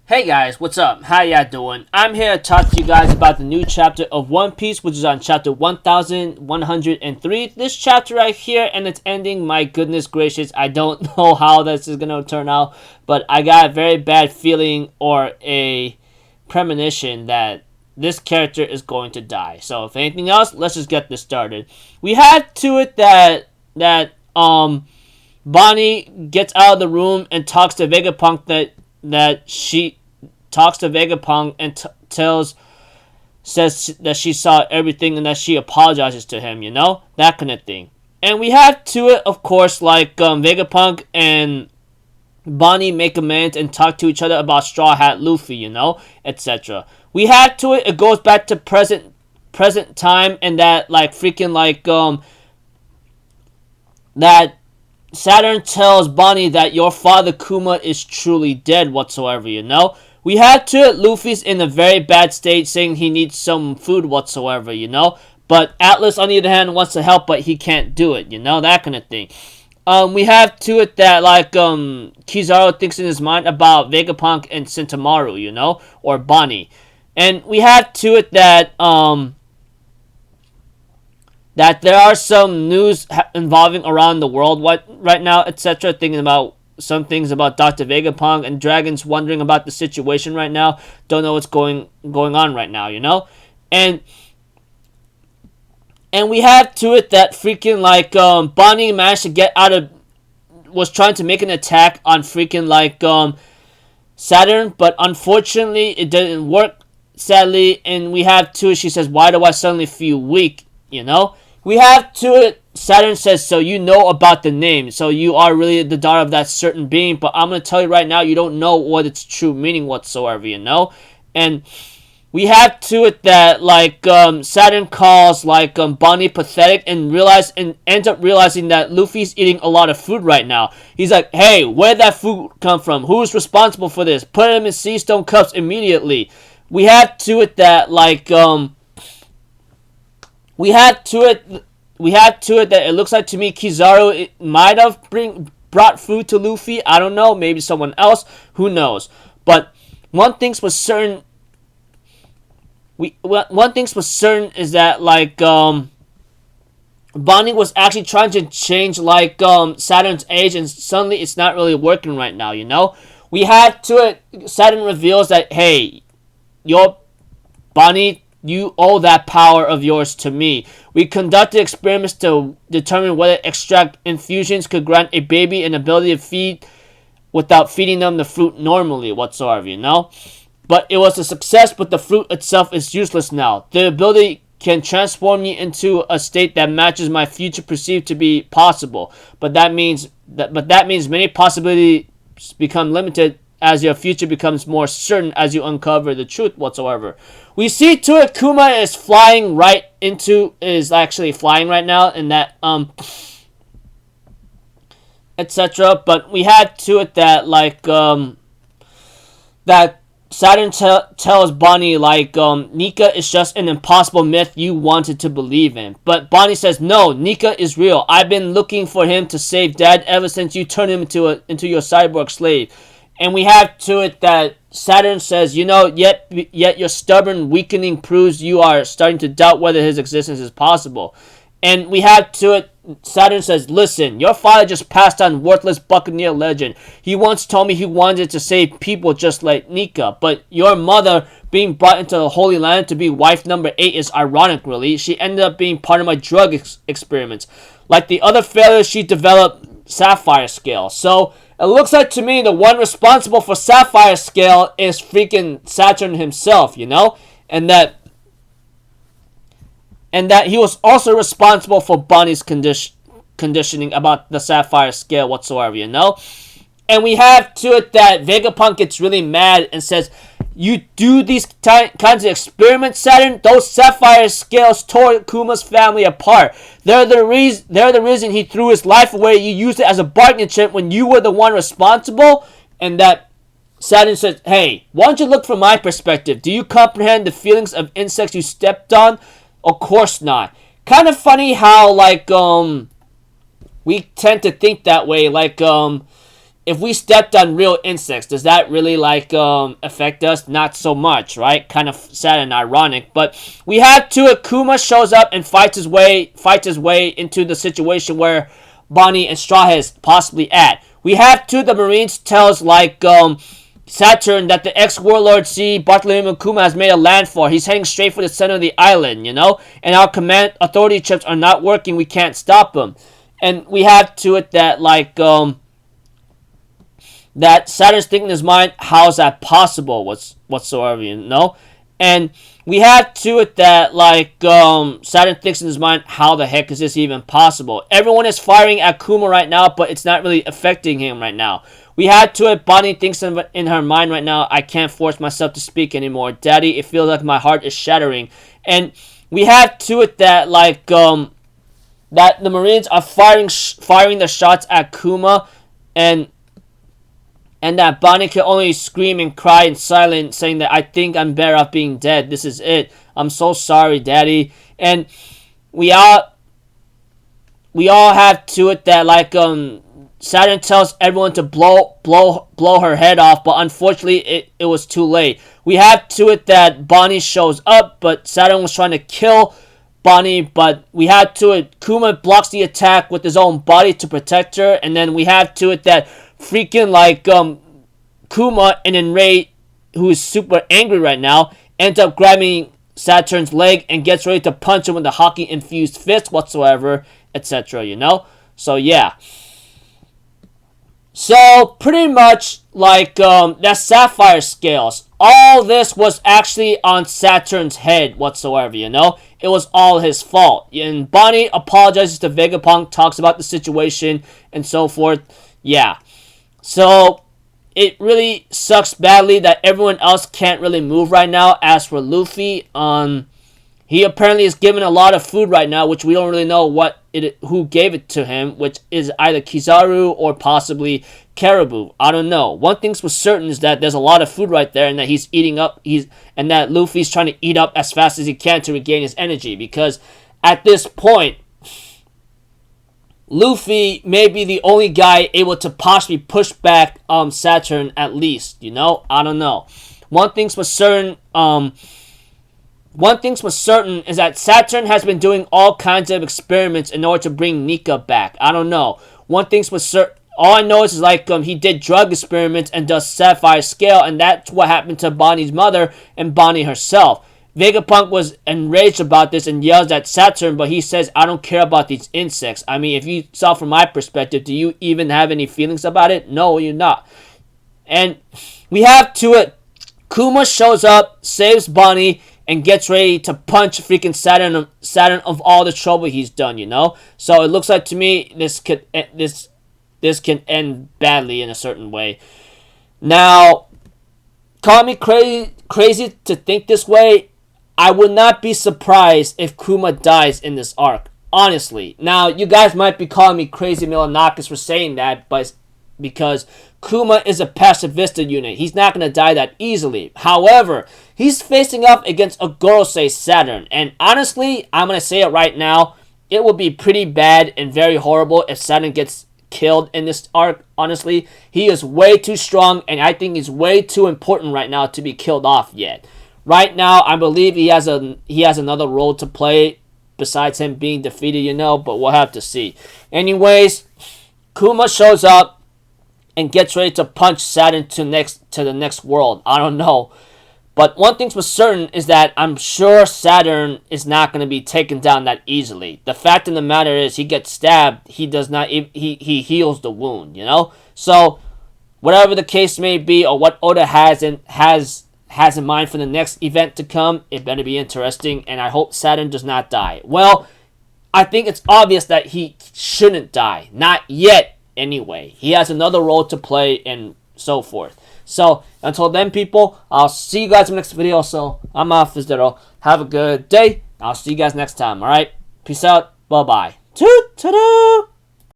Hey guys, what's up? How y'all doing? I'm here to talk to you guys about the new chapter of One Piece, which is on chapter 1103. This chapter right here, and it's ending. My goodness gracious, I don't know how this is gonna turn out, but I got a very bad feeling or a premonition that this character is going to die. So if anything else, let's just get this started. We had to it that Bonnie gets out of the room and talks to Vegapunk that she talks to Vegapunk and says that she saw everything and that she apologizes to him, that kind of thing. And we have to it, of course, like Vegapunk and Bonnie make amends and talk to each other about Straw Hat Luffy, etc. We had to it. It goes back to present time, and that that Saturn tells Bonnie that your father Kuma is truly dead whatsoever, We had to it, Luffy's in a very bad state, saying he needs some food whatsoever, But Atlas, on the other hand, wants to help, but he can't do it, that kind of thing. We have to it that, Kizaru thinks in his mind about Vegapunk and Sentamaru, or Bonnie. And we have to it that there are some news involving around the world right now, etc. Thinking about some things about Dr. Vegapunk and Dragon's wondering about the situation right now. Don't know what's going on right now, And we have to it that freaking Bonnie managed to get out of, was trying to make an attack on freaking Saturn, but unfortunately it didn't work, sadly. And we have to it, she says, why do I suddenly feel weak, We have to it, Saturn says, so you know about the name, so you are really the daughter of that certain being, but I'm going to tell you right now, you don't know what its true meaning whatsoever, And we have to it that, Saturn calls, Bonnie pathetic and ends up realizing that Luffy's eating a lot of food right now. He's like, hey, where'd that food come from? Who's responsible for this? Put him in sea stone cups immediately. We have to it that, We had to it that it looks like to me Kizaru might have brought food to Luffy. I don't know. Maybe someone else. Who knows? But one thing's for certain. One thing's for certain is that Bonnie was actually trying to change Saturn's age, and suddenly it's not really working right now. We had to it. Saturn reveals that, hey, your Bonnie, you owe that power of yours to me. We conducted experiments to determine whether extract infusions could grant a baby an ability to feed without feeding them the fruit normally whatsoever, But it was a success, but the fruit itself is useless now. The ability can transform me into a state that matches my future perceived to be possible. But that means many possibilities become limited as your future becomes more certain as you uncover the truth whatsoever. We see to it Kuma is actually flying right now, and that etc. But we had to it that that Saturn tells Bonnie Nika is just an impossible myth you wanted to believe in. But Bonnie says, no, Nika is real. I've been looking for him to save Dad ever since you turned him into your cyborg slave. And we have to it that Saturn says, yet your stubborn weakening proves you are starting to doubt whether his existence is possible. And we have to it, Saturn says, listen, your father just passed on worthless buccaneer legend. He once told me he wanted to save people just like Nika, but your mother being brought into the Holy Land to be wife number 8 is ironic, really. She ended up being part of my drug experiments. Like the other failures, she developed Sapphire Scale. So it looks like to me the one responsible for Sapphire Scale is freaking Saturn himself, And that he was also responsible for Bonnie's conditioning about the Sapphire Scale whatsoever, And we have to it that Vegapunk gets really mad and says, you do these kinds of experiments, Saturn? Those Sapphire Scales tore Kuma's family apart. They're the reason he threw his life away. You used it as a bargaining chip when you were the one responsible. And that Saturn says, hey, why don't you look from my perspective? Do you comprehend the feelings of insects you stepped on? Of course not. Kind of funny how we tend to think that way. if we stepped on real insects, does that really like affect us? Not so much, right? Kind of sad and ironic. But we have Kuma shows up and fights his way into the situation where Bonnie and Straw Hat is possibly at. We have the Marines tells like Saturn that the ex-warlord C. Bartholomew Kuma has made a landfall. He's heading straight for the center of the island, you know? And our command authority chips are not working. We can't stop him. And we have that like that Saturn's thinking in his mind, how is that possible whatsoever, you know? And we have that like Saturn thinks in his mind, how the heck is this even possible? Everyone is firing at Kuma right now, but it's not really affecting him right now. We had Bonnie thinks in her mind right now, I can't force myself to speak anymore. Daddy, it feels like my heart is shattering. And we have that like that the Marines are firing the shots at Kuma, and that Bonnie can only scream and cry in silence, saying that I think I'm better off being dead. This is it. I'm so sorry, Daddy. And we all have that like Saturn tells everyone to blow her head off, but unfortunately it was too late. We have that Bonnie shows up, but Saturn was trying to kill Bonnie, but we have Kuma blocks the attack with his own body to protect her, and then we have that freaking like Kuma in enraged, who is super angry right now, ends up grabbing Saturn's leg and gets ready to punch him with the hockey infused fist whatsoever, etc. You know? So yeah. So pretty much like that Sapphire scales. All this was actually on Saturn's head whatsoever, you know? It was all his fault. And Bonnie apologizes to Vegapunk, talks about the situation and so forth. Yeah. So it really sucks badly that everyone else can't really move right now. As for Luffy, he apparently is given a lot of food right now, which we don't really know who gave it to him, which is either Kizaru or possibly Caribou. I don't know. One thing's for certain is that there's a lot of food right there, and that he's eating up. And that Luffy's trying to eat up as fast as he can to regain his energy, because at this point, Luffy may be the only guy able to possibly push back Saturn at least. You know, I don't know. One thing's for certain is that Saturn has been doing all kinds of experiments in order to bring Nika back. I don't know. One thing's for certain. All I know is like he did drug experiments and does Sapphire Scale, and that's what happened to Bonnie's mother and Bonnie herself. Vegapunk was enraged about this and yells at Saturn, but he says, I don't care about these insects. I mean, if you saw from my perspective, do you even have any feelings about it? No, you're not. And we have Kuma shows up, saves Bonnie, and gets ready to punch freaking Saturn of all the trouble he's done, you know? So it looks like to me this can end badly in a certain way. Now, call me crazy to think this way. I would not be surprised if Kuma dies in this arc, honestly. Now, you guys might be calling me crazy Milanakis for saying that, but because Kuma is a pacifista unit, he's not going to die that easily. However, he's facing up against a Gorosei Saturn, and honestly, I'm going to say it right now, it will be pretty bad and very horrible if Saturn gets killed in this arc. Honestly, he is way too strong, and I think he's way too important right now to be killed off yet. Right now, I believe he has another role to play besides him being defeated, you know, but we'll have to see. Anyways, Kuma shows up and gets ready to punch Saturn to the next world. I don't know. But one thing's for certain is that I'm sure Saturn is not going to be taken down that easily. The fact of the matter is he gets stabbed, he heals the wound, you know? So, whatever the case may be, or what Oda has in mind for the next event to come, it better be interesting, and I hope Saturn does not die. Well, I think it's obvious that he shouldn't die. Not yet, anyway. He has another role to play, and so forth. So, until then, people, I'll see you guys in the next video. So, I'm off this Zero. Have a good day. I'll see you guys next time, alright? Peace out. Bye-bye. Toot-toot-toot!